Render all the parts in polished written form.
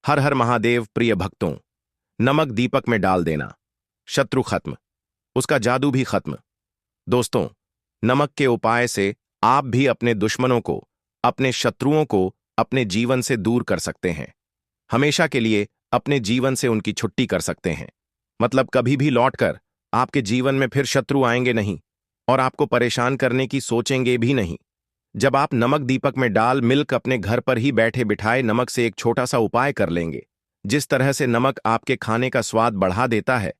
हर हर महादेव प्रिय भक्तों। नमक दीपक में डाल देना, शत्रु खत्म, उसका जादू भी खत्म। दोस्तों, नमक के उपाय से आप भी अपने दुश्मनों को, अपने शत्रुओं को अपने जीवन से दूर कर सकते हैं। हमेशा के लिए अपने जीवन से उनकी छुट्टी कर सकते हैं। मतलब कभी भी लौटकर आपके जीवन में फिर शत्रु आएंगे नहीं और आपको परेशान करने की सोचेंगे भी नहीं। जब आप नमक दीपक में डाल मिल्क अपने घर पर ही बैठे बिठाए नमक से एक छोटा सा उपाय कर लेंगे। जिस तरह से नमक आपके खाने का स्वाद बढ़ा देता है,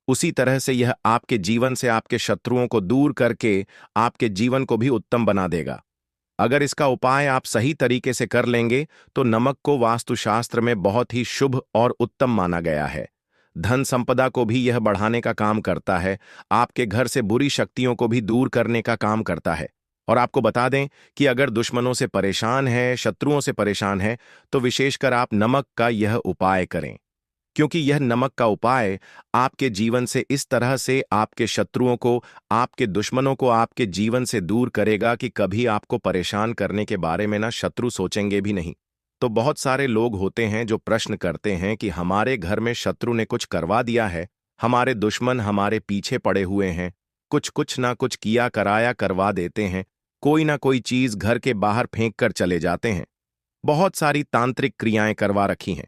उसी तरह से यह आपके जीवन से आपके शत्रुओं को दूर करके आपके जीवन को भी उत्तम बना देगा। अगर इसका उपाय आप सही तरीके से कर लेंगे तो नमक को वास्तुशास्त्र में बहुत ही शुभ और उत्तम माना गया है। धन संपदा को भी यह बढ़ाने का काम करता है, आपके घर से बुरी शक्तियों को भी दूर करने का काम करता है। और आपको बता दें कि अगर दुश्मनों से परेशान है, शत्रुओं से परेशान है, तो विशेषकर आप नमक का यह उपाय करें, क्योंकि यह नमक का उपाय आपके जीवन से इस तरह से आपके शत्रुओं को, आपके दुश्मनों को आपके जीवन से दूर करेगा कि कभी आपको परेशान करने के बारे में ना शत्रु सोचेंगे भी नहीं। तो बहुत सारे लोग होते हैं जो प्रश्न करते हैं कि हमारे घर में शत्रु ने कुछ करवा दिया है, हमारे दुश्मन हमारे पीछे पड़े हुए हैं, कुछ ना कुछ किया कराया करवा देते हैं, कोई ना कोई चीज घर के बाहर फेंक कर चले जाते हैं। बहुत सारी तांत्रिक क्रियाएं करवा रखी हैं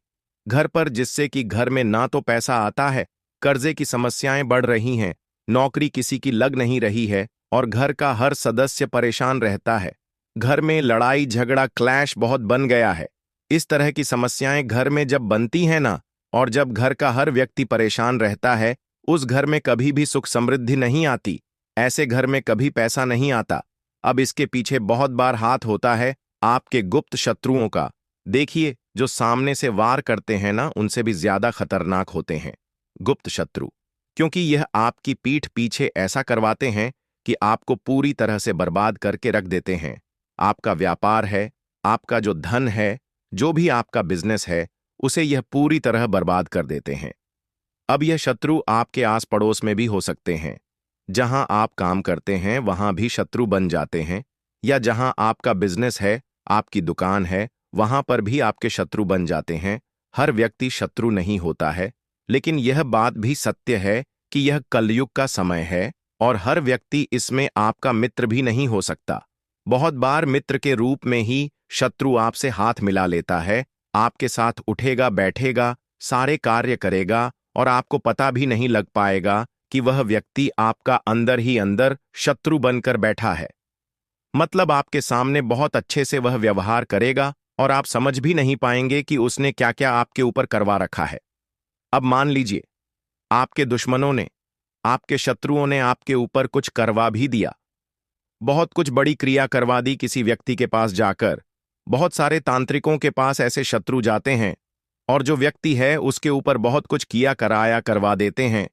घर पर, जिससे कि घर में ना तो पैसा आता है, कर्जे की समस्याएं बढ़ रही हैं, नौकरी किसी की लग नहीं रही है और घर का हर सदस्य परेशान रहता है। घर में लड़ाई झगड़ा क्लैश बहुत बन गया है। इस तरह की समस्याएं घर में जब बनती हैं ना, और जब घर का हर व्यक्ति परेशान रहता है, उस घर में कभी भी सुख समृद्धि नहीं आती, ऐसे घर में कभी पैसा नहीं आता। अब इसके पीछे बहुत बार हाथ होता है आपके गुप्त शत्रुओं का। देखिए, जो सामने से वार करते हैं ना, उनसे भी ज्यादा खतरनाक होते हैं गुप्त शत्रु, क्योंकि यह आपकी पीठ पीछे ऐसा करवाते हैं कि आपको पूरी तरह से बर्बाद करके रख देते हैं। आपका व्यापार है, आपका जो धन है, जो भी आपका बिजनेस है, उसे यह पूरी तरह बर्बाद कर देते हैं। अब यह शत्रु आपके आस पड़ोस में भी हो सकते हैं। जहां आप काम करते हैं वहां भी शत्रु बन जाते हैं, या जहां आपका बिजनेस है, आपकी दुकान है, वहां पर भी आपके शत्रु बन जाते हैं। हर व्यक्ति शत्रु नहीं होता है, लेकिन यह बात भी सत्य है कि यह कलयुग का समय है और हर व्यक्ति इसमें आपका मित्र भी नहीं हो सकता। बहुत बार मित्र के रूप में ही शत्रु आपसे हाथ मिला लेता है, आपके साथ उठेगा बैठेगा, सारे कार्य करेगा और आपको पता भी नहीं लग पाएगा कि वह व्यक्ति आपका अंदर ही अंदर शत्रु बनकर बैठा है। मतलब आपके सामने बहुत अच्छे से वह व्यवहार करेगा और आप समझ भी नहीं पाएंगे कि उसने क्या क्या आपके ऊपर करवा रखा है। अब मान लीजिए आपके दुश्मनों ने, आपके शत्रुओं ने आपके ऊपर कुछ करवा भी दिया, बहुत कुछ बड़ी क्रिया करवा दी किसी व्यक्ति के पास जाकर। बहुत सारे तांत्रिकों के पास ऐसे शत्रु जाते हैं और जो व्यक्ति है उसके ऊपर बहुत कुछ किया कराया करवा देते हैं।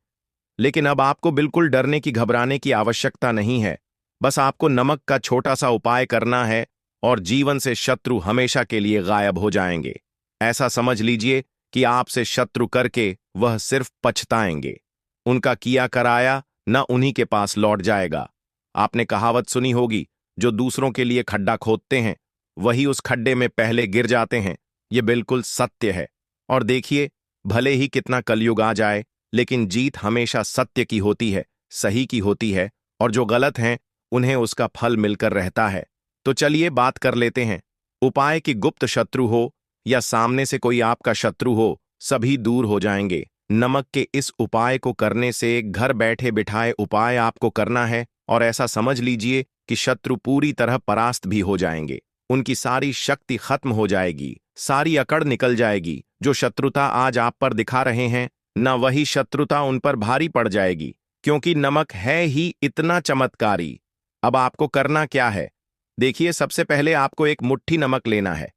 लेकिन अब आपको बिल्कुल डरने की घबराने की आवश्यकता नहीं है। बस आपको नमक का छोटा सा उपाय करना है और जीवन से शत्रु हमेशा के लिए गायब हो जाएंगे। ऐसा समझ लीजिए कि आपसे शत्रु करके वह सिर्फ पछताएंगे। उनका किया कराया न उन्हीं के पास लौट जाएगा। आपने कहावत सुनी होगी, जो दूसरों के लिए खड्डा खोदते हैं वही उस खड्डे में पहले गिर जाते हैं। ये बिल्कुल सत्य है। और देखिए, भले ही कितना कलयुग आ जाए, लेकिन जीत हमेशा सत्य की होती है, सही की होती है, और जो गलत हैं उन्हें उसका फल मिलकर रहता है। तो चलिए बात कर लेते हैं उपाय की। गुप्त शत्रु हो या सामने से कोई आपका शत्रु हो, सभी दूर हो जाएंगे। नमक के इस उपाय को करने से घर बैठे बिठाए उपाय आपको करना है और ऐसा समझ लीजिए कि शत्रु पूरी तरह परास्त भी हो जाएंगे। उनकी सारी शक्ति खत्म हो जाएगी, सारी अकड़ निकल जाएगी। जो शत्रुता आज आप पर दिखा रहे हैं न, वही शत्रुता उन पर भारी पड़ जाएगी, क्योंकि नमक है ही इतना चमत्कारी। अब आपको करना क्या है? देखिए, सबसे पहले आपको एक मुट्ठी नमक लेना है।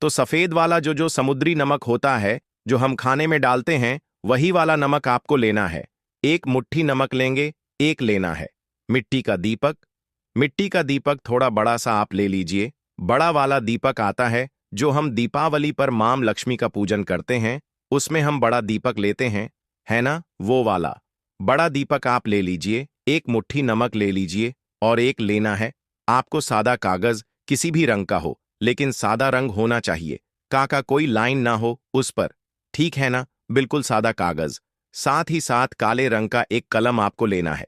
तो सफेद वाला जो समुद्री नमक होता है, जो हम खाने में डालते हैं, वही वाला नमक आपको लेना है। एक मुट्ठी नमक लेंगे। एक लेना है मिट्टी का दीपक। मिट्टी का दीपक थोड़ा बड़ा सा आप ले लीजिए। बड़ा वाला दीपक आता है जो हम दीपावली पर मां लक्ष्मी का पूजन करते हैं, उसमें हम बड़ा दीपक लेते हैं, है ना? वो वाला बड़ा दीपक आप ले लीजिए। एक मुट्ठी नमक ले लीजिए और एक लेना है आपको सादा कागज, किसी भी रंग का हो, लेकिन सादा रंग होना चाहिए, का कोई लाइन ना हो उस पर। ठीक है ना, बिल्कुल सादा कागज, साथ ही साथ काले रंग का एक कलम आपको लेना है।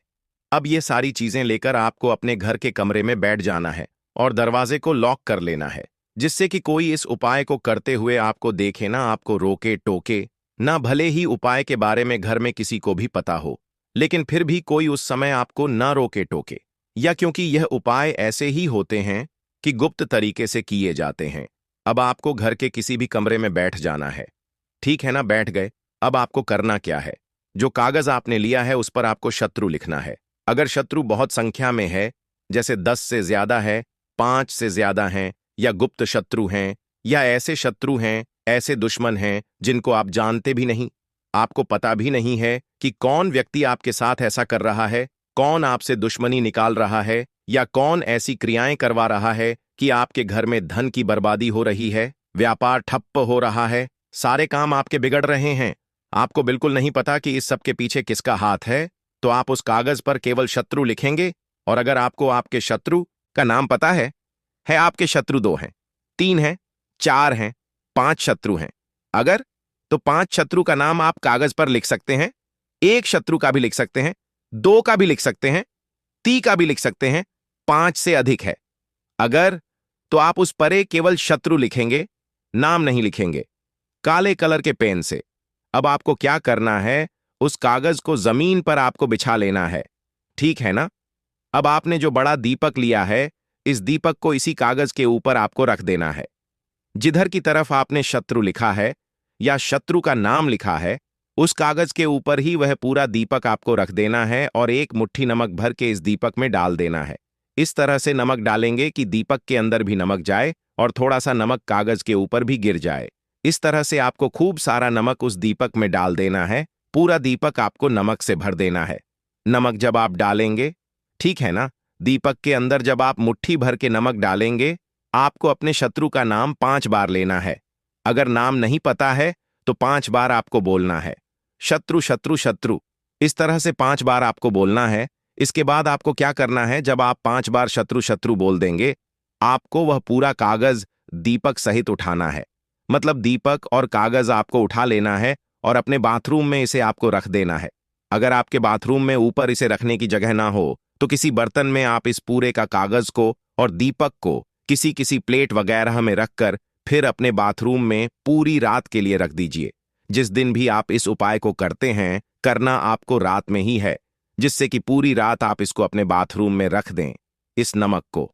अब ये सारी चीजें लेकर आपको अपने घर के कमरे में बैठ जाना है और दरवाजे को लॉक कर लेना है, जिससे कि कोई इस उपाय को करते हुए आपको देखे ना, आपको रोके टोके ना। भले ही उपाय के बारे में घर में किसी को भी पता हो, लेकिन फिर भी कोई उस समय आपको ना रोके टोके, या क्योंकि यह उपाय ऐसे ही होते हैं कि गुप्त तरीके से किए जाते हैं। अब आपको घर के किसी भी कमरे में बैठ जाना है। ठीक है ना, बैठ गए। अब आपको करना क्या है, जो कागज आपने लिया है उस पर आपको शत्रु लिखना है। अगर शत्रु बहुत संख्या में है, जैसे 10 से ज्यादा है, 5 से ज्यादा हैं, या गुप्त शत्रु हैं, या ऐसे शत्रु हैं, ऐसे दुश्मन हैं जिनको आप जानते भी नहीं, आपको पता भी नहीं है कि कौन व्यक्ति आपके साथ ऐसा कर रहा है, कौन आपसे दुश्मनी निकाल रहा है, या कौन ऐसी क्रियाएं करवा रहा है कि आपके घर में धन की बर्बादी हो रही है, व्यापार ठप्प हो रहा है, सारे काम आपके बिगड़ रहे हैं। आपको बिल्कुल नहीं पता कि इस सब के पीछे किसका हाथ है, तो आप उस कागज पर केवल शत्रु लिखेंगे। और अगर आपको आपके शत्रु का नाम पता है आपके शत्रु 2 हैं, 3 हैं, 4 हैं, 5 शत्रु हैं, अगर तो 5 शत्रु का नाम आप कागज पर लिख सकते हैं। 1 शत्रु का भी लिख सकते हैं, 2 का भी लिख सकते हैं, 3 का भी लिख सकते हैं, 5 से अधिक है अगर, तो आप उस परे केवल शत्रु लिखेंगे, नाम नहीं लिखेंगे, काले कलर के पेन से। अब आपको क्या करना है, उस कागज को जमीन पर आपको बिछा लेना है। ठीक है ना। अब आपने जो बड़ा दीपक लिया है, इस दीपक को इसी कागज के ऊपर आपको रख देना है। जिधर की तरफ आपने शत्रु लिखा है या शत्रु का नाम लिखा है, उस कागज के ऊपर ही वह पूरा दीपक आपको रख देना है और एक मुट्ठी नमक भर के इस दीपक में डाल देना है। इस तरह से नमक डालेंगे कि दीपक के अंदर भी नमक जाए और थोड़ा सा नमक कागज के ऊपर भी गिर जाए। इस तरह से आपको खूब सारा नमक उस दीपक में डाल देना है। पूरा दीपक आपको नमक से भर देना है। नमक जब आप डालेंगे, ठीक है ना, दीपक के अंदर जब आप मुट्ठी भर के नमक डालेंगे, आपको अपने शत्रु का नाम 5 बार लेना है। अगर नाम नहीं पता है तो 5 बार आपको बोलना है, शत्रु शत्रु शत्रु। इस तरह से 5 बार आपको बोलना है। इसके बाद आपको क्या करना है, जब आप 5 बार शत्रु शत्रु बोल देंगे, आपको वह पूरा कागज दीपक सहित उठाना है। मतलब दीपक और कागज आपको उठा लेना है और अपने बाथरूम में इसे आपको रख देना है। अगर आपके बाथरूम में ऊपर इसे रखने की जगह ना हो तो किसी बर्तन में आप इस पूरे का कागज को और दीपक को किसी किसी प्लेट वगैरह में रखकर फिर अपने बाथरूम में पूरी रात के लिए रख दीजिए। जिस दिन भी आप इस उपाय को करते हैं, करना आपको रात में ही है, जिससे कि पूरी रात आप इसको अपने बाथरूम में रख दें, इस नमक को।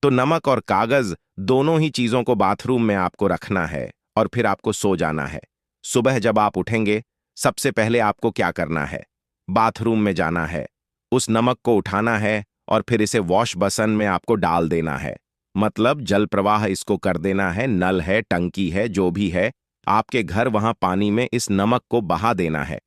तो नमक और कागज दोनों ही चीजों को बाथरूम में आपको रखना है और फिर आपको सो जाना है। सुबह जब आप उठेंगे, सबसे पहले आपको क्या करना है, बाथरूम में जाना है, उस नमक को उठाना है और फिर इसे वॉश बेसिन में आपको डाल देना है। मतलब जल प्रवाह इसको कर देना है, नल है, टंकी है, जो भी है आपके घर, वहां पानी में इस नमक को बहा देना है।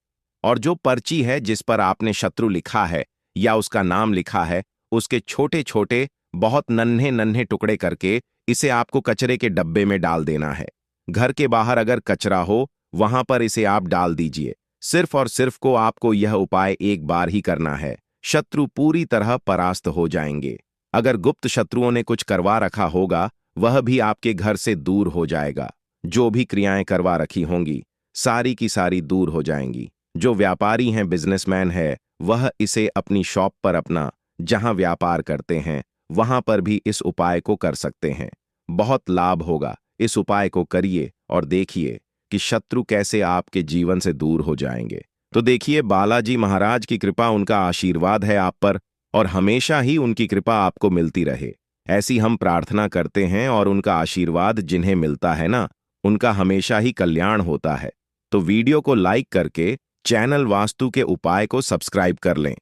और जो पर्ची है जिस पर आपने शत्रु लिखा है या उसका नाम लिखा है, उसके छोटे छोटे बहुत नन्हे नन्हे टुकड़े करके इसे आपको कचरे के डब्बे में डाल देना है। घर के बाहर अगर कचरा हो, वहां पर इसे आप डाल दीजिए। सिर्फ और सिर्फ को आपको यह उपाय एक बार ही करना है, शत्रु पूरी तरह परास्त हो जाएंगे। अगर गुप्त शत्रुओं ने कुछ करवा रखा होगा, वह भी आपके घर से दूर हो जाएगा। जो भी क्रियाएं करवा रखी होंगी, सारी की सारी दूर हो जाएंगी। जो व्यापारी हैं, बिजनेसमैन है, वह इसे अपनी शॉप पर, अपना जहां व्यापार करते हैं, वहां पर भी इस उपाय को कर सकते हैं। बहुत लाभ होगा। इस उपाय को करिए और देखिए कि शत्रु कैसे आपके जीवन से दूर हो जाएंगे। तो देखिए, बालाजी महाराज की कृपा, उनका आशीर्वाद है आप पर और हमेशा ही उनकी कृपा आपको मिलती रहे, ऐसी हम प्रार्थना करते हैं। और उनका आशीर्वाद जिन्हें मिलता है ना, उनका हमेशा ही कल्याण होता है। तो वीडियो को लाइक करके चैनल वास्तु के उपाय को सब्सक्राइब कर लें।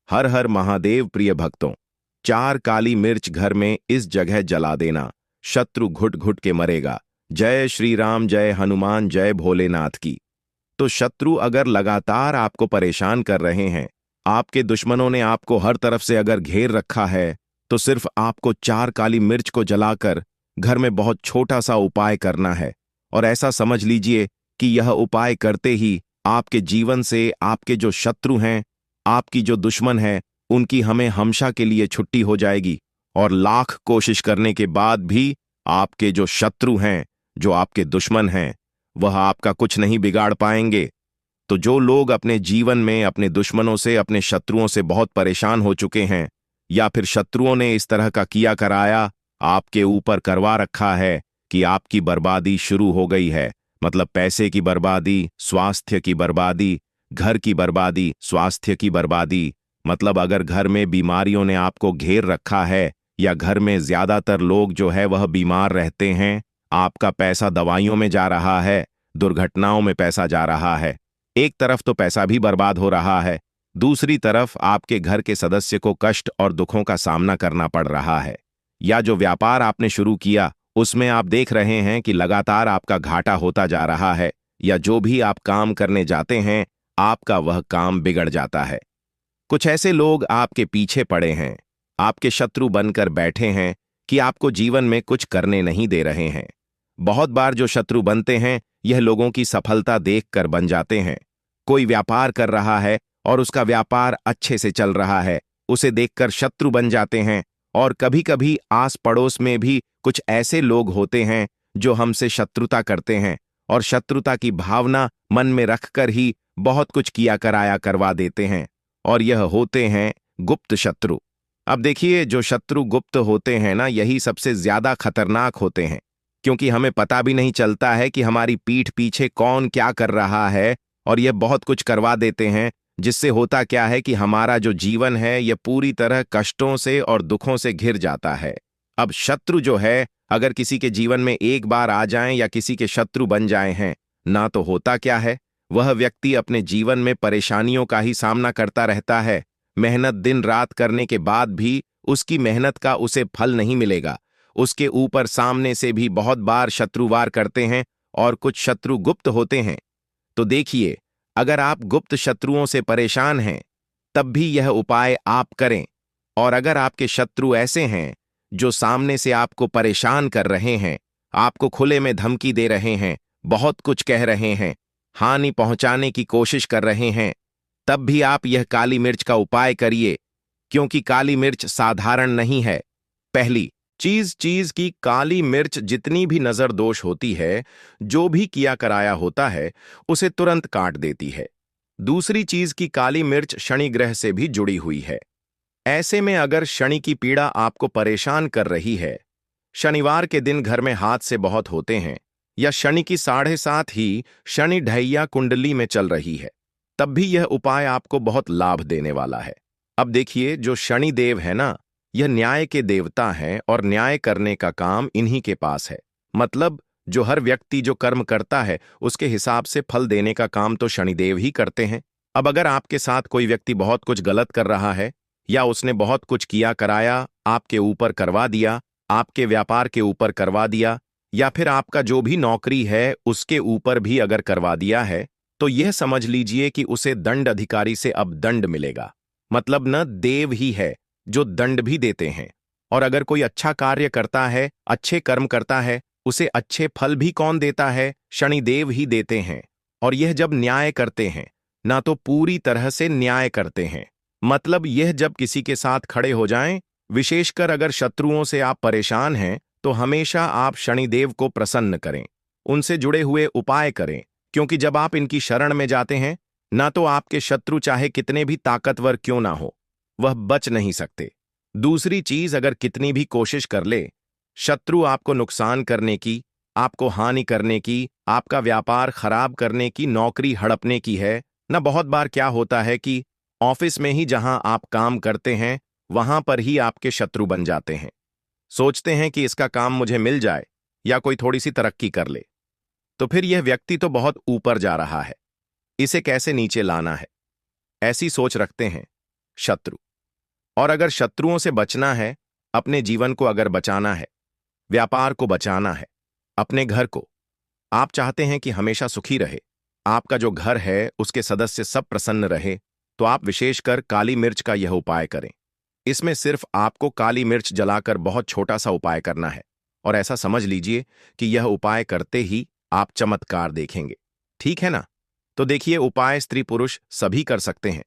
हर हर महादेव। प्रिय भक्तों, 4 काली मिर्च घर में इस जगह जला देना, शत्रु घुट घुट के मरेगा। जय श्री राम, जय हनुमान, जय भोलेनाथ की। तो शत्रु अगर लगातार आपको परेशान कर रहे हैं, आपके दुश्मनों ने आपको हर तरफ से अगर घेर रखा है, तो सिर्फ आपको 4 काली मिर्च को जलाकर घर में बहुत छोटा सा उपाय करना है। और ऐसा समझ लीजिए कि यह उपाय करते ही आपके जीवन से आपके जो शत्रु हैं, आपकी जो दुश्मन है, उनकी हमें हमेशा के लिए छुट्टी हो जाएगी। और लाख कोशिश करने के बाद भी आपके जो शत्रु हैं, जो आपके दुश्मन हैं, वह आपका कुछ नहीं बिगाड़ पाएंगे। तो जो लोग अपने जीवन में अपने दुश्मनों से, अपने शत्रुओं से बहुत परेशान हो चुके हैं, या फिर शत्रुओं ने इस तरह का किया कराया आपके ऊपर करवा रखा है कि आपकी बर्बादी शुरू हो गई है, मतलब पैसे की बर्बादी, स्वास्थ्य की बर्बादी, घर की बर्बादी, स्वास्थ्य की बर्बादी, मतलब अगर घर में बीमारियों ने आपको घेर रखा है या घर में ज्यादातर लोग जो है वह बीमार रहते हैं, आपका पैसा दवाइयों में जा रहा है, दुर्घटनाओं में पैसा जा रहा है। एक तरफ तो पैसा भी बर्बाद हो रहा है, दूसरी तरफ आपके घर के सदस्य को कष्ट और दुखों का सामना करना पड़ रहा है। या जो व्यापार आपने शुरू किया उसमें आप देख रहे हैं कि लगातार आपका घाटा होता जा रहा है, या जो भी आप काम करने जाते हैं आपका वह काम बिगड़ जाता है। कुछ ऐसे लोग आपके पीछे पड़े हैं, आपके शत्रु बनकर बैठे हैं कि आपको जीवन में कुछ करने नहीं दे रहे हैं। बहुत बार जो शत्रु बनते हैं यह लोगों की सफलता देखकर बन जाते हैं। कोई व्यापार कर रहा है और उसका व्यापार अच्छे से चल रहा है, उसे देखकर शत्रु बन जाते हैं। और कभी कभी आस पड़ोस में भी कुछ ऐसे लोग होते हैं जो हमसे शत्रुता करते हैं, और शत्रुता की भावना मन में रखकर ही बहुत कुछ किया कराया करवा देते हैं, और यह होते हैं गुप्त शत्रु। अब देखिए, जो शत्रु गुप्त होते हैं ना, यही सबसे ज्यादा खतरनाक होते हैं, क्योंकि हमें पता भी नहीं चलता है कि हमारी पीठ पीछे कौन क्या कर रहा है, और यह बहुत कुछ करवा देते हैं, जिससे होता क्या है कि हमारा जो जीवन है यह पूरी तरह कष्टों से और दुखों से घिर जाता है। अब शत्रु जो है, अगर किसी के जीवन में एक बार आ जाएं या किसी के शत्रु बन जाए हैं ना, तो होता क्या है, वह व्यक्ति अपने जीवन में परेशानियों का ही सामना करता रहता है। मेहनत दिन रात करने के बाद भी उसकी मेहनत का उसे फल नहीं मिलेगा। उसके ऊपर सामने से भी बहुत बार शत्रुवार करते हैं, और कुछ शत्रु गुप्त होते हैं। तो देखिए, अगर आप गुप्त शत्रुओं से परेशान हैं तब भी यह उपाय आप करें। और अगर आपके शत्रु ऐसे हैं जो सामने से आपको परेशान कर रहे हैं, आपको खुले में धमकी दे रहे हैं, बहुत कुछ कह रहे हैं, हानि पहुंचाने की कोशिश कर रहे हैं, तब भी आप यह काली मिर्च का उपाय करिए, क्योंकि काली मिर्च साधारण नहीं है। पहली चीज की काली मिर्च जितनी भी नजर दोष होती है, जो भी किया कराया होता है, उसे तुरंत काट देती है। दूसरी चीज की काली मिर्च शनि ग्रह से भी जुड़ी हुई है। ऐसे में अगर शनि की पीड़ा आपको परेशान कर रही है, शनिवार के दिन घर में हाथ से बहुत होते हैं, या शनि की 7:30 ही शनि ढैया कुंडली में चल रही है, तब भी यह उपाय आपको बहुत लाभ देने वाला है। अब देखिए, जो शनि देव है ना, यह न्याय के देवता हैं, और न्याय करने का काम इन्हीं के पास है। मतलब जो हर व्यक्ति जो कर्म करता है उसके हिसाब से फल देने का काम तो शनिदेव ही करते हैं। अब अगर आपके साथ कोई व्यक्ति बहुत कुछ गलत कर रहा है, या उसने बहुत कुछ किया कराया आपके ऊपर करवा दिया, आपके व्यापार के ऊपर करवा दिया, या फिर आपका जो भी नौकरी है उसके ऊपर भी अगर करवा दिया है, तो यह समझ लीजिए कि उसे दंड अधिकारी से अब दंड मिलेगा। मतलब न देव ही है जो दंड भी देते हैं। और अगर कोई अच्छा कार्य करता है, अच्छे कर्म करता है, उसे अच्छे फल भी कौन देता है? शनिदेव ही देते हैं। और यह जब न्याय करते हैं ना, तो पूरी तरह से न्याय करते हैं। मतलब यह जब किसी के साथ खड़े हो जाएं, विशेषकर अगर शत्रुओं से आप परेशान हैं, तो हमेशा आप शनिदेव को प्रसन्न करें, उनसे जुड़े हुए उपाय करें, क्योंकि जब आप इनकी शरण में जाते हैं ना, तो आपके शत्रु चाहे कितने भी ताकतवर क्यों ना हो, वह बच नहीं सकते। दूसरी चीज, अगर कितनी भी कोशिश कर ले, शत्रु आपको नुकसान करने की, आपको हानि करने की, आपका व्यापार खराब करने की, नौकरी हड़पने की है ना। बहुत बार क्या होता है कि ऑफिस में ही जहां आप काम करते हैं वहां पर ही आपके शत्रु बन जाते हैं। सोचते हैं कि इसका काम मुझे मिल जाए या कोई थोड़ी सी तरक्की कर ले, तो फिर यह व्यक्ति तो बहुत ऊपर जा रहा है, इसे कैसे नीचे लाना है, ऐसी सोच रखते हैं शत्रु। और अगर शत्रुओं से बचना है, अपने जीवन को अगर बचाना है, व्यापार को बचाना है, अपने घर को, आप चाहते हैं कि हमेशा सुखी रहे, आपका जो घर है उसके सदस्य सब प्रसन्न रहे, तो आप विशेषकर काली मिर्च का यह उपाय करें। इसमें सिर्फ आपको काली मिर्च जलाकर बहुत छोटा सा उपाय करना है, और ऐसा समझ लीजिए कि यह उपाय करते ही आप चमत्कार देखेंगे। ठीक है ना? तो देखिए, उपाय स्त्री पुरुष सभी कर सकते हैं।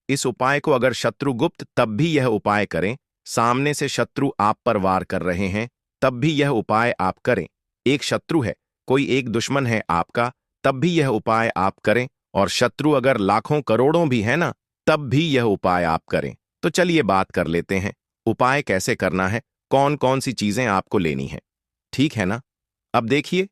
इस उपाय को अगर शत्रुगुप्त तब भी यह उपाय करें, सामने से शत्रु आप पर वार कर रहे हैं तब भी यह उपाय आप करें। एक शत्रु है कोई एक दुश्मन है आपका, तब भी यह उपाय आप करें, और शत्रु अगर लाखों करोड़ों भी है ना, तब भी यह उपाय आप करें। तो चलिए बात कर लेते हैं, उपाय कैसे करना है, कौन कौन सी चीजें आपको लेनी है। ठीक है ना? अब देखिए,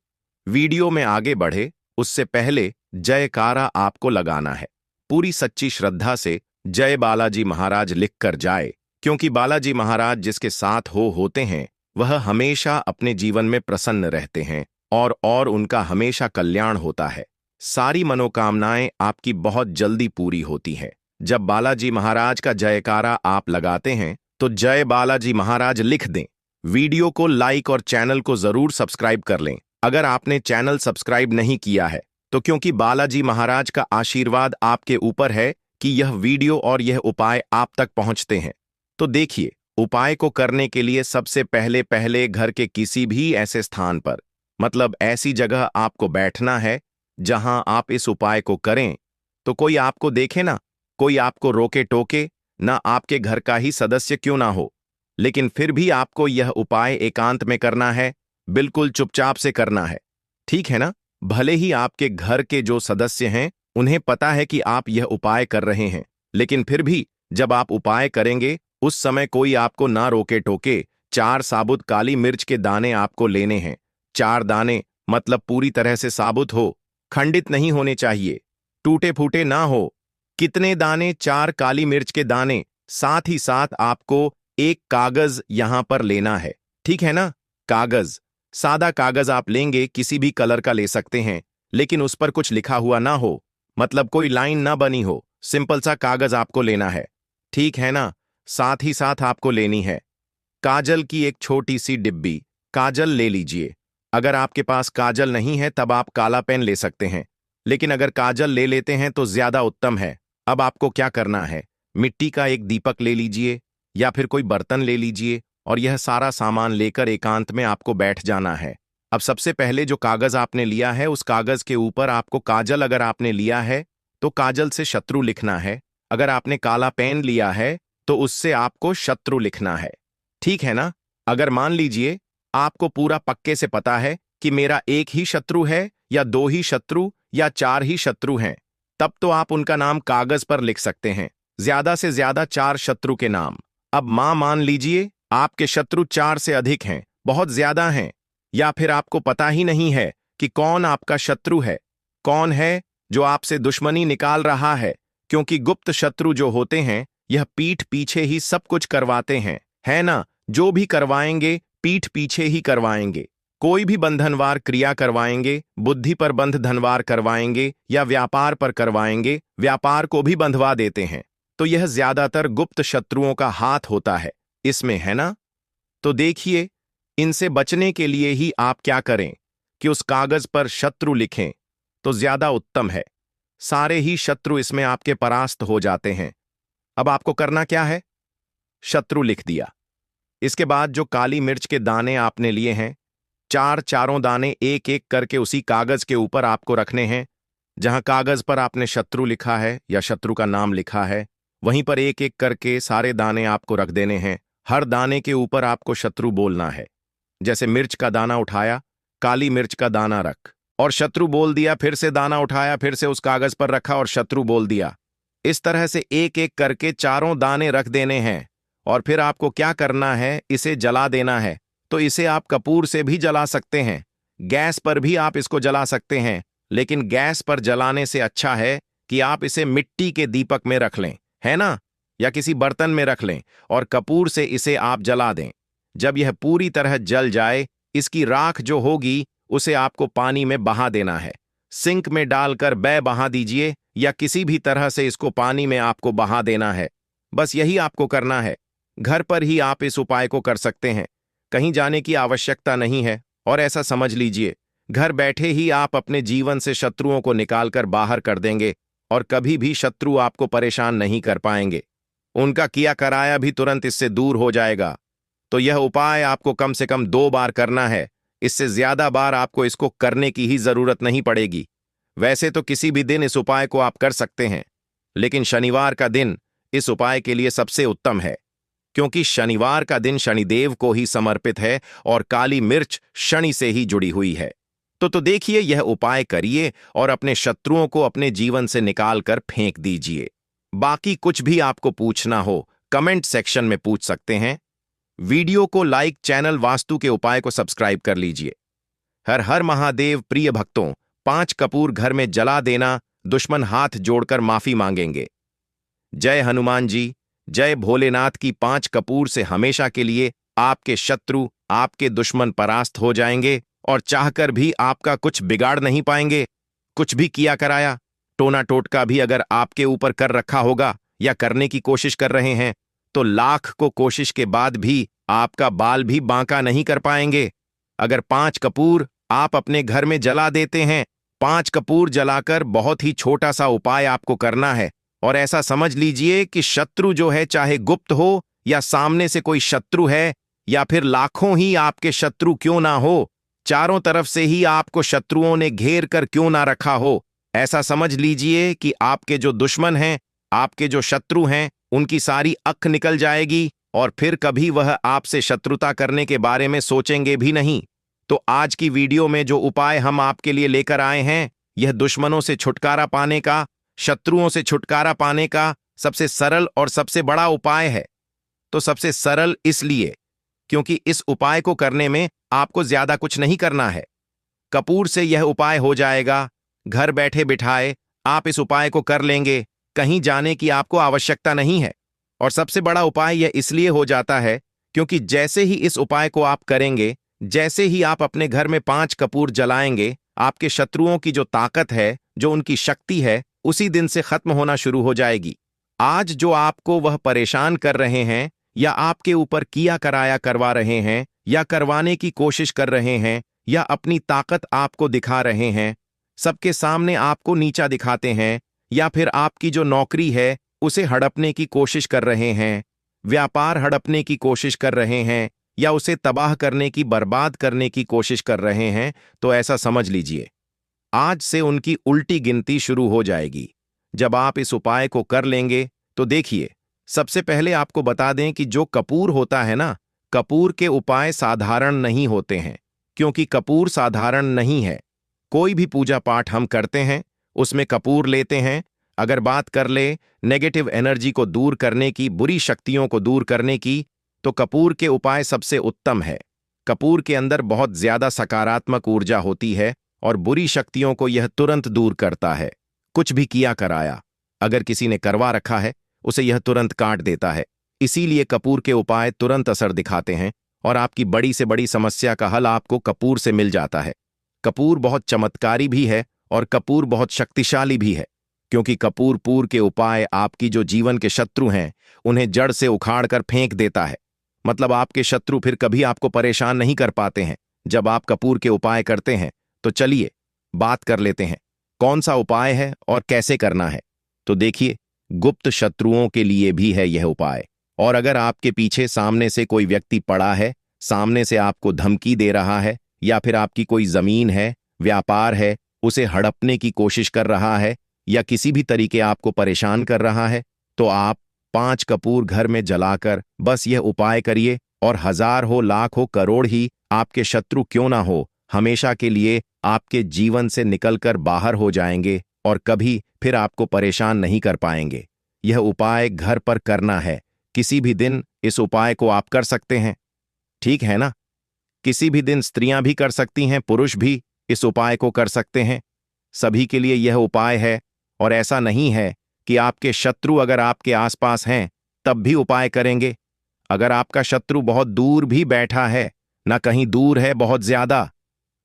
वीडियो में आगे बढ़े उससे पहले जयकारा आपको लगाना है। पूरी सच्ची श्रद्धा से जय बालाजी महाराज लिख कर जाए, क्योंकि बालाजी महाराज जिसके साथ होते हैं वह हमेशा अपने जीवन में प्रसन्न रहते हैं और उनका हमेशा कल्याण होता है। सारी मनोकामनाएं आपकी बहुत जल्दी पूरी होती हैं। जब बालाजी महाराज का जयकारा आप लगाते हैं तो जय बालाजी महाराज लिख दें। वीडियो को लाइक और चैनल को जरूर सब्सक्राइब कर लें। अगर आपने चैनल सब्सक्राइब नहीं किया है तो क्योंकि बालाजी महाराज का आशीर्वाद आपके ऊपर है कि यह वीडियो और यह उपाय आप तक पहुंचते हैं। तो देखिए, उपाय को करने के लिए सबसे पहले घर के किसी भी ऐसे स्थान पर, मतलब ऐसी जगह आपको बैठना है जहां आप इस उपाय को करें तो कोई आपको देखे ना, कोई आपको रोके टोके ना, आपके घर का ही सदस्य क्यों ना हो, लेकिन फिर भी आपको यह उपाय एकांत में करना है, बिल्कुल चुपचाप से करना है। ठीक है ना? भले ही आपके घर के जो सदस्य हैं उन्हें पता है कि आप यह उपाय कर रहे हैं, लेकिन फिर भी जब आप उपाय करेंगे उस समय कोई आपको ना रोके टोके। 4 साबुत काली मिर्च के दाने आपको लेने हैं। 4 दाने मतलब पूरी तरह से साबुत हो, खंडित नहीं होने चाहिए, टूटे फूटे ना हो। कितने दाने? 4 काली मिर्च के दाने। साथ ही साथ आपको एक कागज यहां पर लेना है। ठीक है ना? कागज, सादा कागज आप लेंगे, किसी भी कलर का ले सकते हैं, लेकिन उस पर कुछ लिखा हुआ ना हो, मतलब कोई लाइन ना बनी हो। सिंपल सा कागज आपको लेना है। ठीक है ना? साथ ही साथ आपको लेनी है काजल की एक छोटी सी डिब्बी। काजल ले लीजिए। अगर आपके पास काजल नहीं है तब आप काला पेन ले सकते हैं, लेकिन अगर काजल ले लेते हैं तो ज्यादा उत्तम है। अब आपको क्या करना है, मिट्टी का एक दीपक ले लीजिए या फिर कोई बर्तन ले लीजिए और यह सारा सामान लेकर एकांत में आपको बैठ जाना है। अब सबसे पहले जो कागज आपने लिया है उस कागज के ऊपर आपको काजल, अगर आपने लिया है तो काजल से शत्रु लिखना है। अगर आपने काला पेन लिया है तो उससे आपको शत्रु लिखना है। ठीक है ना? अगर मान लीजिए आपको पूरा पक्के से पता है कि मेरा एक ही शत्रु है या 2 ही शत्रु या 4 ही शत्रु हैं, तब तो आप उनका नाम कागज पर लिख सकते हैं, ज्यादा से ज्यादा 4 शत्रु के नाम। अब मान लीजिए आपके शत्रु 4 से अधिक हैं, बहुत ज्यादा हैं, या फिर आपको पता ही नहीं है कि कौन आपका शत्रु है, कौन है जो आपसे दुश्मनी निकाल रहा है, क्योंकि गुप्त शत्रु जो होते हैं यह पीठ पीछे ही सब कुछ करवाते हैं, है ना? जो भी करवाएंगे पीठ पीछे ही करवाएंगे। कोई भी बंधनवार क्रिया करवाएंगे, बुद्धि पर बंध धनवार करवाएंगे या व्यापार पर करवाएंगे, व्यापार को भी बंधवा देते हैं। तो यह ज्यादातर गुप्त शत्रुओं का हाथ होता है इसमें, है ना? तो देखिए, इनसे बचने के लिए ही आप क्या करें कि उस कागज पर शत्रु लिखें तो ज्यादा उत्तम है। सारे ही शत्रु इसमें आपके परास्त हो जाते हैं। अब आपको करना क्या है, शत्रु लिख दिया। इसके बाद जो काली मिर्च के दाने आपने लिए हैं, चारों दाने एक एक करके उसी कागज के ऊपर आपको रखने हैं। जहां कागज पर आपने शत्रु लिखा है या शत्रु का नाम लिखा है, वहीं पर एक एक करके सारे दाने आपको रख देने हैं। हर दाने के ऊपर आपको शत्रु बोलना है। जैसे मिर्च का दाना उठाया, काली मिर्च का दाना रख और शत्रु बोल दिया, फिर से दाना उठाया, फिर से उस कागज पर रखा और शत्रु बोल दिया। इस तरह से एक एक करके 4 दाने रख देने हैं। और फिर आपको क्या करना है, इसे जला देना है। तो इसे आप कपूर से भी जला सकते हैं, गैस पर भी आप इसको जला सकते हैं, लेकिन गैस पर जलाने से अच्छा है कि आप इसे मिट्टी के दीपक में रख लें, है ना, या किसी बर्तन में रख लें और कपूर से इसे आप जला दें। जब यह पूरी तरह जल जाए, इसकी राख जो होगी उसे आपको पानी में बहा देना है। सिंक में डालकर बहा दीजिए या किसी भी तरह से इसको पानी में आपको बहा देना है। बस यही आपको करना है। घर पर ही आप इस उपाय को कर सकते हैं, कहीं जाने की आवश्यकता नहीं है। और ऐसा समझ लीजिए, घर बैठे ही आप अपने जीवन से शत्रुओं को निकालकर बाहर कर देंगे और कभी भी शत्रु आपको परेशान नहीं कर पाएंगे। उनका किया कराया भी तुरंत इससे दूर हो जाएगा। तो यह उपाय आपको कम से कम 2 बार करना है, इससे ज्यादा बार आपको इसको करने की ही जरूरत नहीं पड़ेगी। वैसे तो किसी भी दिन इस उपाय को आप कर सकते हैं, लेकिन शनिवार का दिन इस उपाय के लिए सबसे उत्तम है, क्योंकि शनिवार का दिन शनिदेव को ही समर्पित है और काली मिर्च शनि से ही जुड़ी हुई है। तो देखिए, यह उपाय करिए और अपने शत्रुओं को अपने जीवन से निकाल कर फेंक दीजिए। बाकी कुछ भी आपको पूछना हो कमेंट सेक्शन में पूछ सकते हैं। वीडियो को लाइक, चैनल वास्तु के उपाय को सब्सक्राइब कर लीजिए। हर हर महादेव। प्रिय भक्तों, 5 कपूर घर में जला देना, दुश्मन हाथ जोड़कर माफी मांगेंगे। जय हनुमान जी, जय भोलेनाथ की 5 कपूर से हमेशा के लिए आपके शत्रु, आपके दुश्मन परास्त हो जाएंगे और चाहकर भी आपका कुछ बिगाड़ नहीं पाएंगे। कुछ भी किया कराया, टोना टोटका भी अगर आपके ऊपर कर रखा होगा या करने की कोशिश कर रहे हैं, तो लाख को कोशिश के बाद भी आपका बाल भी बांका नहीं कर पाएंगे। अगर 5 कपूर आप अपने घर में जला देते हैं, 5 कपूर जलाकर बहुत ही छोटा सा उपाय आपको करना है। और ऐसा समझ लीजिए कि शत्रु जो है, चाहे गुप्त हो या सामने से कोई शत्रु है या फिर लाखों ही आपके शत्रु क्यों ना हो, चारों तरफ से ही आपको शत्रुओं ने घेर कर क्यों ना रखा हो, ऐसा समझ लीजिए कि आपके जो दुश्मन हैं, आपके जो शत्रु हैं, उनकी सारी अख निकल जाएगी और फिर कभी वह आपसे शत्रुता करने के बारे में सोचेंगे भी नहीं। तो आज की वीडियो में जो उपाय हम आपके लिए लेकर आए हैं, यह दुश्मनों से छुटकारा पाने का, शत्रुओं से छुटकारा पाने का सबसे सरल और सबसे बड़ा उपाय है। तो सबसे सरल इसलिए क्योंकि इस उपाय को करने में आपको ज्यादा कुछ नहीं करना है। कपूर से यह उपाय हो जाएगा। घर बैठे बिठाए आप इस उपाय को कर लेंगे, कहीं जाने की आपको आवश्यकता नहीं है। और सबसे बड़ा उपाय यह इसलिए हो जाता है क्योंकि जैसे ही इस उपाय को आप करेंगे, जैसे ही आप अपने घर में 5 कपूर जलाएंगे, आपके शत्रुओं की जो ताकत है, जो उनकी शक्ति है, उसी दिन से खत्म होना शुरू हो जाएगी। आज जो आपको वह परेशान कर रहे हैं या आपके ऊपर किया कराया करवा रहे हैं या करवाने की कोशिश कर रहे हैं या अपनी ताकत आपको दिखा रहे हैं, सबके सामने आपको नीचा दिखाते हैं, या फिर आपकी जो नौकरी है उसे हड़पने की कोशिश कर रहे हैं, व्यापार हड़पने की कोशिश कर रहे हैं या उसे तबाह करने की, बर्बाद करने की कोशिश कर रहे हैं, तो ऐसा समझ लीजिए आज से उनकी उल्टी गिनती शुरू हो जाएगी। जब आप इस उपाय को कर लेंगे तो देखिए, सबसे पहले आपको बता दें कि जो कपूर होता है ना, कपूर के उपाय साधारण नहीं होते हैं, क्योंकि कपूर साधारण नहीं है। कोई भी पूजा पाठ हम करते हैं उसमें कपूर लेते हैं। अगर बात कर ले नेगेटिव एनर्जी को दूर करने की, बुरी शक्तियों को दूर करने की, तो कपूर के उपाय सबसे उत्तम है। कपूर के अंदर बहुत ज्यादा सकारात्मक ऊर्जा होती है और बुरी शक्तियों को यह तुरंत दूर करता है। कुछ भी किया कराया अगर किसी ने करवा रखा है, उसे यह तुरंत काट देता है। इसीलिए कपूर के उपाय तुरंत असर दिखाते हैं और आपकी बड़ी से बड़ी समस्या का हल आपको कपूर से मिल जाता है। कपूर बहुत चमत्कारी भी है और कपूर बहुत शक्तिशाली भी है, क्योंकि कपूर के उपाय आपकी जो जीवन के शत्रु हैं उन्हें जड़ से उखाड़ कर फेंक देता है। मतलब आपके शत्रु फिर कभी आपको परेशान नहीं कर पाते हैं जब आप कपूर के उपाय करते हैं। तो चलिए बात कर लेते हैं कौन सा उपाय है और कैसे करना है। तो देखिए, गुप्त शत्रुओं के लिए भी है यह उपाय। और अगर आपके पीछे सामने से कोई व्यक्ति पड़ा है, सामने से आपको धमकी दे रहा है, या फिर आपकी कोई जमीन है, व्यापार है, उसे हड़पने की कोशिश कर रहा है या किसी भी तरीके आपको परेशान कर रहा है, तो आप 5 कपूर घर में जलाकर बस यह उपाय करिए और 1000 हो, लाख हो, करोड़ ही आपके शत्रु क्यों ना हो, हमेशा के लिए आपके जीवन से निकलकर बाहर हो जाएंगे और कभी फिर आपको परेशान नहीं कर पाएंगे। यह उपाय घर पर करना है। किसी भी दिन इस उपाय को आप कर सकते हैं, ठीक है ना? किसी भी दिन स्त्रियां भी कर सकती हैं, पुरुष भी इस उपाय को कर सकते हैं। सभी के लिए यह उपाय है। और ऐसा नहीं है कि आपके शत्रु अगर आपके आसपास हैं तब भी उपाय करेंगे। अगर आपका शत्रु बहुत दूर भी बैठा है, ना कहीं दूर है बहुत ज्यादा,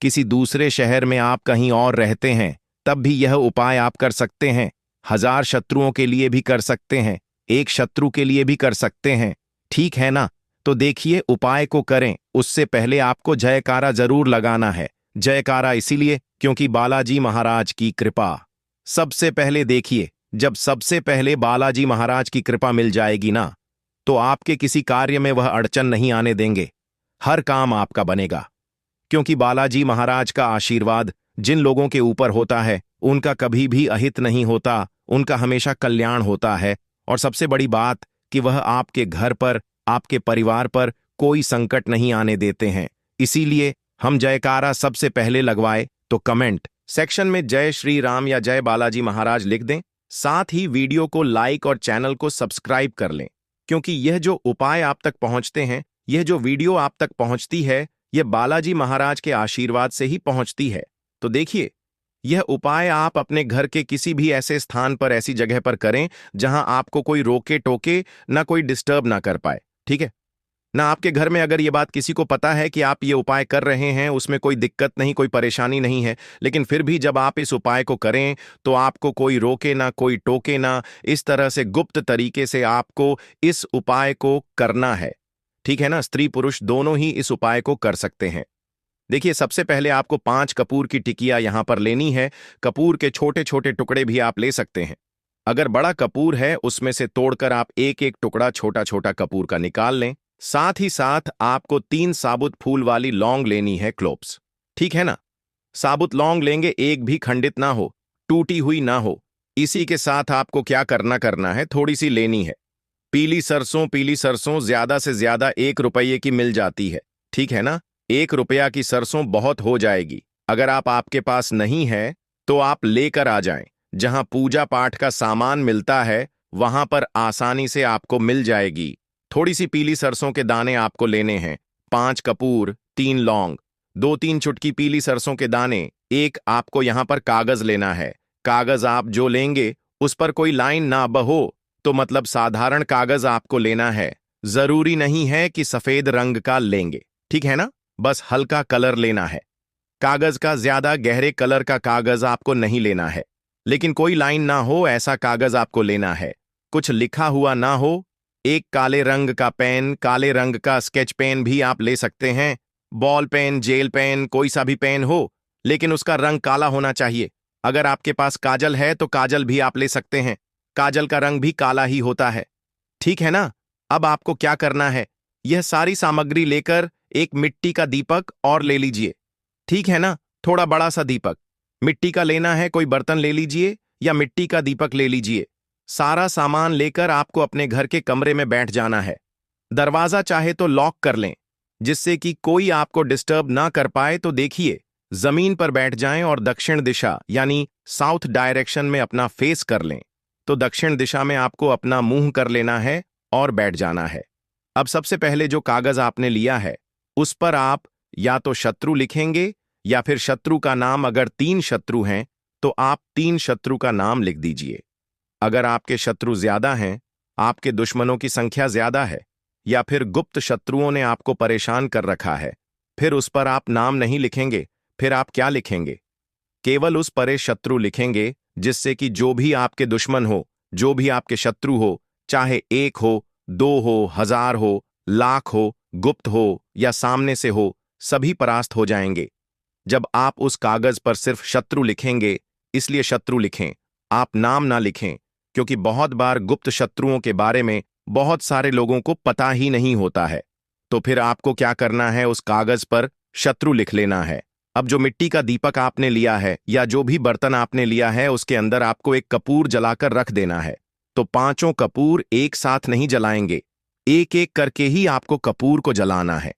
किसी दूसरे शहर में आप कहीं और रहते हैं, तब भी यह उपाय आप कर सकते हैं। 1000 शत्रुओं के लिए भी कर सकते हैं, एक शत्रु के लिए भी कर सकते हैं, ठीक है ना? तो देखिए, उपाय को करें उससे पहले आपको जयकारा जरूर लगाना है। जयकारा इसीलिए क्योंकि बालाजी महाराज की कृपा सबसे पहले। देखिए, जब सबसे पहले बालाजी महाराज की कृपा मिल जाएगी ना, तो आपके किसी कार्य में वह अड़चन नहीं आने देंगे। हर काम आपका बनेगा, क्योंकि बालाजी महाराज का आशीर्वाद जिन लोगों के ऊपर होता है उनका कभी भी अहित नहीं होता, उनका हमेशा कल्याण होता है। और सबसे बड़ी बात कि वह आपके घर पर, आपके परिवार पर कोई संकट नहीं आने देते हैं। इसीलिए हम जयकारा सबसे पहले लगवाए तो कमेंट सेक्शन में जय श्री राम या जय बालाजी महाराज लिख दें। साथ ही वीडियो को लाइक और चैनल को सब्सक्राइब कर लें, क्योंकि यह जो उपाय आप तक पहुंचते हैं, यह जो वीडियो आप तक पहुंचती है, यह बालाजी महाराज के आशीर्वाद से ही पहुंचती है। तो देखिए, यह उपाय आप अपने घर के किसी भी ऐसे स्थान पर, ऐसी जगह पर करें जहां आपको कोई रोके टोके ना, कोई डिस्टर्ब ना कर पाए। ठीक है ना? आपके घर में अगर ये बात किसी को पता है कि आप ये उपाय कर रहे हैं, उसमें कोई दिक्कत नहीं, कोई परेशानी नहीं है, लेकिन फिर भी जब आप इस उपाय को करें तो आपको कोई रोके ना, कोई टोके ना, इस तरह से गुप्त तरीके से आपको इस उपाय को करना है। ठीक है ना? स्त्री पुरुष दोनों ही इस उपाय को कर सकते हैं। देखिए, सबसे पहले आपको 5 कपूर की टिकिया यहां पर लेनी है। कपूर के छोटे छोटे टुकड़े भी आप ले सकते हैं। अगर बड़ा कपूर है, उसमें से तोड़कर आप एक एक टुकड़ा छोटा छोटा कपूर का निकाल लें। साथ ही साथ आपको 3 साबुत फूल वाली लौंग लेनी है, क्लोव्स। ठीक है ना? साबुत लौंग लेंगे, एक भी खंडित ना हो, टूटी हुई ना हो। इसी के साथ आपको क्या करना है, थोड़ी सी लेनी है पीली सरसों। पीली सरसों ज्यादा से ज्यादा 1 रुपये की मिल जाती है। ठीक है ना? 1 रुपया की सरसों बहुत हो जाएगी। अगर आपके पास नहीं है तो आप लेकर आ जाएं। जहां पूजा पाठ का सामान मिलता है वहां पर आसानी से आपको मिल जाएगी। थोड़ी सी पीली सरसों के दाने आपको लेने हैं, 5 कपूर, 3 लौंग, 2-3 चुटकी पीली सरसों के दाने। एक आपको यहां पर कागज लेना है। कागज आप जो लेंगे उस पर कोई लाइन ना बहो, तो मतलब साधारण कागज आपको लेना है। जरूरी नहीं है कि सफेद रंग का लेंगे। ठीक है ना? बस हल्का कलर लेना है। कागज का ज्यादा गहरे कलर का कागज आपको नहीं लेना है, लेकिन कोई लाइन ना हो ऐसा कागज आपको लेना है। कुछ लिखा हुआ ना हो। एक काले रंग का पेन, काले रंग का स्केच पेन भी आप ले सकते हैं। बॉल पेन, जेल पेन, कोई सा भी पेन हो, लेकिन उसका रंग काला होना चाहिए। अगर आपके पास काजल है तो काजल भी आप ले सकते हैं। काजल का रंग भी काला ही होता है। ठीक है ना? अब आपको क्या करना है, यह सारी सामग्री लेकर एक मिट्टी का दीपक और ले लीजिए। ठीक है ना? थोड़ा बड़ा सा दीपक मिट्टी का लेना है। कोई बर्तन ले लीजिए या मिट्टी का दीपक ले लीजिए। सारा सामान लेकर आपको अपने घर के कमरे में बैठ जाना है। दरवाजा चाहे तो लॉक कर लें, जिससे कि कोई आपको डिस्टर्ब ना कर पाए। तो देखिए, जमीन पर बैठ जाएं और दक्षिण दिशा यानी साउथ डायरेक्शन में अपना फेस कर लें। तो दक्षिण दिशा में आपको अपना मुंह कर लेना है और बैठ जाना है। अब सबसे पहले जो कागज आपने लिया है उस पर आप या तो शत्रु लिखेंगे या फिर शत्रु का नाम। अगर 3 शत्रु हैं तो आप 3 शत्रु का नाम लिख दीजिए। अगर आपके शत्रु ज्यादा हैं, आपके दुश्मनों की संख्या ज्यादा है, या फिर गुप्त शत्रुओं ने आपको परेशान कर रखा है, फिर उस पर आप नाम नहीं लिखेंगे। फिर आप क्या लिखेंगे? केवल उस पर शत्रु लिखेंगे, जिससे कि जो भी आपके दुश्मन हो, जो भी आपके शत्रु हो, चाहे 1 हो, 2 हो, 1000 हो, लाख हो, गुप्त हो या सामने से हो, सभी परास्त हो जाएंगे। जब आप उस कागज पर सिर्फ शत्रु लिखेंगे, इसलिए शत्रु लिखें, आप नाम ना लिखें, क्योंकि बहुत बार गुप्त शत्रुओं के बारे में बहुत सारे लोगों को पता ही नहीं होता है। तो फिर आपको क्या करना है, उस कागज पर शत्रु लिख लेना है। अब जो मिट्टी का दीपक आपने लिया है या जो भी बर्तन आपने लिया है, उसके अंदर आपको एक कपूर जलाकर रख देना है। तो 5 कपूर एक साथ नहीं जलाएंगे, एक एक करके ही आपको कपूर को जलाना है।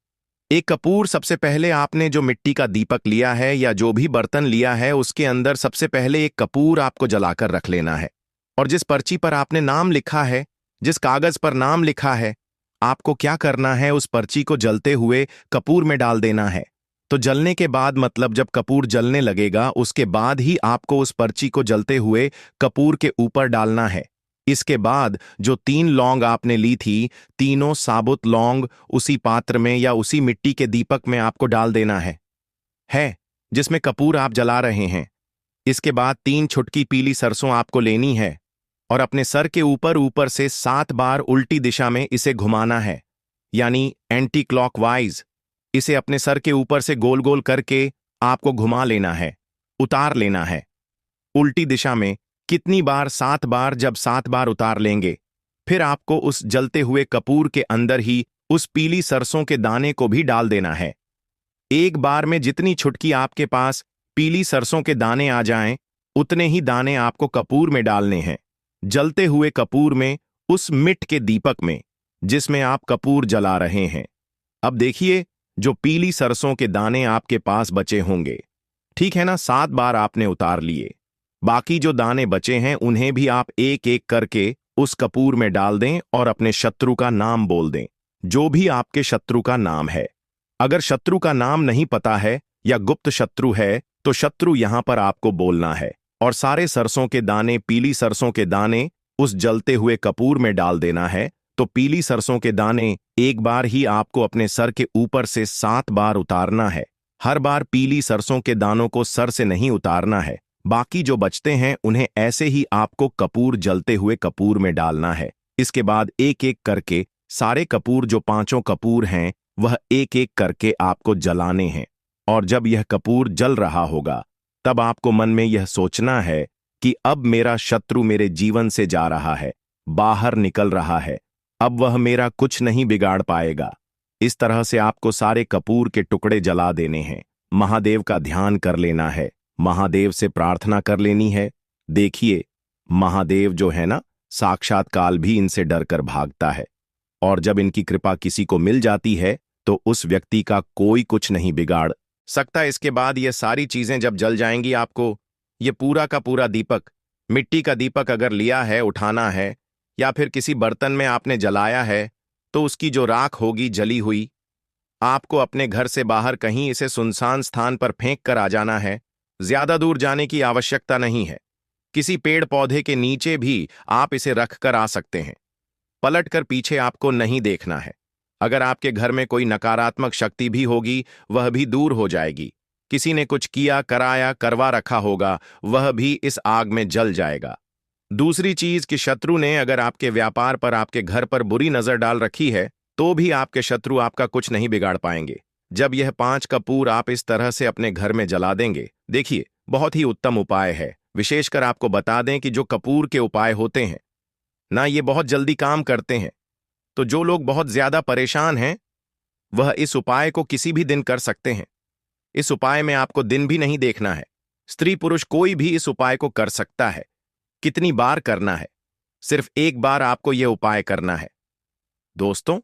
एक कपूर सबसे पहले आपने जो मिट्टी का दीपक लिया है या जो भी बर्तन लिया है, उसके अंदर सबसे पहले एक कपूर आपको जलाकर रख लेना है। और जिस पर्ची पर आपने नाम लिखा है, जिस कागज पर नाम लिखा है, आपको क्या करना है, उस पर्ची को जलते हुए कपूर में डाल देना है। तो जलने के बाद, मतलब जब कपूर जलने लगेगा, उसके बाद ही आपको उस पर्ची को जलते हुए कपूर के ऊपर डालना है। इसके बाद जो 3 लौंग आपने ली थी, तीनों साबुत लौंग उसी पात्र में या उसी मिट्टी के दीपक में आपको डाल देना है जिसमें कपूर आप जला रहे हैं। इसके बाद 3 छुटकी पीली सरसों आपको लेनी है और अपने सर के ऊपर ऊपर से 7 बार उल्टी दिशा में इसे घुमाना है, यानी एंटी क्लॉकवाइज। इसे अपने सर के ऊपर से गोल गोल करके आपको घुमा लेना है, उतार लेना है। उल्टी दिशा में कितनी बार? 7 बार। जब 7 बार उतार लेंगे, फिर आपको उस जलते हुए कपूर के अंदर ही उस पीली सरसों के दाने को भी डाल देना है। एक बार में जितनी छुटकी आपके पास पीली सरसों के दाने आ जाएं, उतने ही दाने आपको कपूर में डालने हैं। जलते हुए कपूर में, उस मिट के दीपक में जिसमें आप कपूर जला रहे हैं। अब देखिए, जो पीली सरसों के दाने आपके पास बचे होंगे, ठीक है ना, 7 बार आपने उतार लिए। बाकी जो दाने बचे हैं उन्हें भी आप एक एक करके उस कपूर में डाल दें और अपने शत्रु का नाम बोल दें, जो भी आपके शत्रु का नाम है। अगर शत्रु का नाम नहीं पता है या गुप्त शत्रु है तो शत्रु यहां पर आपको बोलना है और सारे सरसों के दाने, पीली सरसों के दाने उस जलते हुए कपूर में डाल देना है। तो पीली सरसों के दाने एक बार ही आपको अपने सर के ऊपर से 7 बार उतारना है। हर बार पीली सरसों के दानों को सर से नहीं उतारना है, बाकी जो बचते हैं उन्हें ऐसे ही आपको कपूर, जलते हुए कपूर में डालना है। इसके बाद एक एक करके सारे कपूर, जो 5 कपूर हैं, वह एक एक करके आपको जलाने हैं। और जब यह कपूर जल रहा होगा तब आपको मन में यह सोचना है कि अब मेरा शत्रु मेरे जीवन से जा रहा है, बाहर निकल रहा है, अब वह मेरा कुछ नहीं बिगाड़ पाएगा। इस तरह से आपको सारे कपूर के टुकड़े जला देने हैं। महादेव का ध्यान कर लेना है, महादेव से प्रार्थना कर लेनी है। देखिए, महादेव जो है ना, साक्षात काल भी इनसे डरकर भागता है और जब इनकी कृपा किसी को मिल जाती है तो उस व्यक्ति का कोई कुछ नहीं बिगाड़ सकता। इसके बाद ये सारी चीजें जब जल जाएंगी, आपको ये पूरा का पूरा दीपक, मिट्टी का दीपक अगर लिया है, उठाना है, या फिर किसी बर्तन में आपने जलाया है, तो उसकी जो राख होगी जली हुई, आपको अपने घर से बाहर कहीं इसे सुनसान स्थान पर फेंक कर आ जाना है। ज्यादा दूर जाने की आवश्यकता नहीं है, किसी पेड़ पौधे के नीचे भी आप इसे रख कर आ सकते हैं। पलट कर पीछे आपको नहीं देखना है। अगर आपके घर में कोई नकारात्मक शक्ति भी होगी, वह भी दूर हो जाएगी। किसी ने कुछ किया, कराया, करवा रखा होगा, वह भी इस आग में जल जाएगा। दूसरी चीज कि शत्रु ने अगर आपके व्यापार पर, आपके घर पर बुरी नजर डाल रखी है, तो भी आपके शत्रु आपका कुछ नहीं बिगाड़ पाएंगे। जब यह 5 कपूर आप इस तरह से अपने घर में जला देंगे, देखिए, बहुत ही उत्तम उपाय है। विशेषकर आपको बता दें कि जो कपूर के उपाय होते हैं ना, ये बहुत जल्दी काम करते हैं। तो जो लोग बहुत ज्यादा परेशान हैं, वह इस उपाय को किसी भी दिन कर सकते हैं। इस उपाय में आपको दिन भी नहीं देखना है, स्त्री पुरुष कोई भी इस उपाय को कर सकता है। कितनी बार करना है? सिर्फ एक बार आपको यह उपाय करना है। दोस्तों,